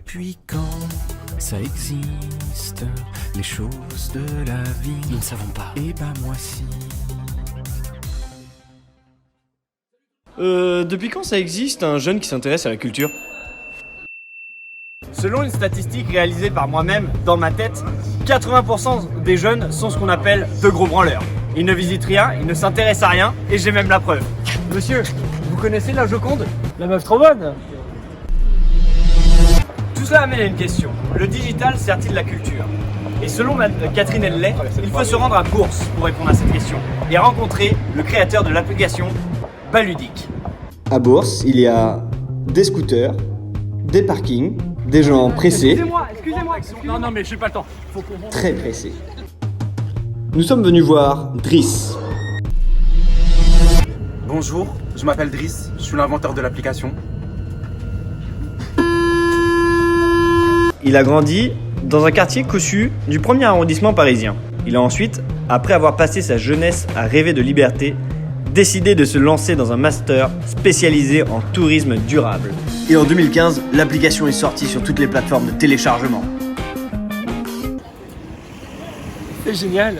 Depuis quand ça existe, les choses de la vie? Nous ne savons pas. Eh ben moi si. Depuis quand ça existe un jeune qui s'intéresse à la culture? Selon une statistique réalisée par moi-même, dans ma tête, 80% des jeunes sont ce qu'on appelle de gros branleurs. Ils ne visitent rien, ils ne s'intéressent à rien, et j'ai même la preuve. Monsieur, vous connaissez la Joconde? La meuf trop bonne. Tout cela amène à une question. Le digital sert-il la culture? Et selon Catherine Henley, il faut se rendre à Bourse pour répondre à cette question et rencontrer le créateur de l'application Baludique. À Bourse, il y a des scooters, des parkings, des gens pressés, Excusez-moi. Non, mais je n'ai pas le temps. très pressés. Nous sommes venus voir Driss. Bonjour, je m'appelle Driss, je suis l'inventeur de l'application. Il a grandi dans un quartier cossu du 1er arrondissement parisien. Il a ensuite, après avoir passé sa jeunesse à rêver de liberté, décidé de se lancer dans un master spécialisé en tourisme durable. Et en 2015, l'application est sortie sur toutes les plateformes de téléchargement. C'est génial.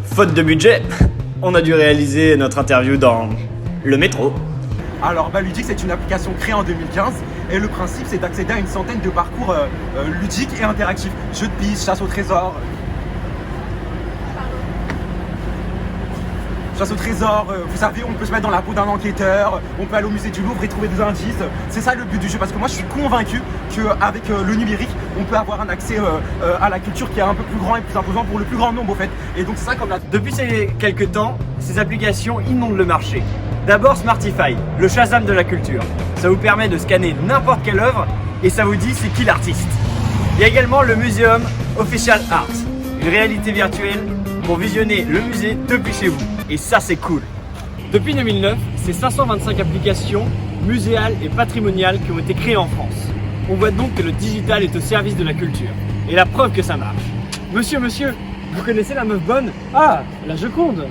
Faute de budget, on a dû réaliser notre interview dans le métro. Alors Baludique, c'est une application créée en 2015 et le principe c'est d'accéder à une centaine de parcours ludiques et interactifs. Jeux de piste, chasse au trésor. Chasse au trésor, vous savez, on peut se mettre dans la peau d'un enquêteur, on peut aller au musée du Louvre et trouver des indices. C'est ça le but du jeu, parce que moi je suis convaincu qu'avec le numérique, on peut avoir un accès à la culture qui est un peu plus grand et plus imposant pour le plus grand nombre au fait. Et donc c'est ça comme la... Depuis ces quelques temps, ces applications inondent le marché. D'abord Smartify, le Shazam de la culture. Ça vous permet de scanner n'importe quelle œuvre et ça vous dit c'est qui l'artiste. Il y a également le Museum Official Art, une réalité virtuelle pour visionner le musée depuis chez vous. Et ça c'est cool. Depuis 2009, c'est 525 applications muséales et patrimoniales qui ont été créées en France. On voit donc que le digital est au service de la culture. Et la preuve que ça marche. Monsieur, vous connaissez la meuf bonne? Ah, la Joconde.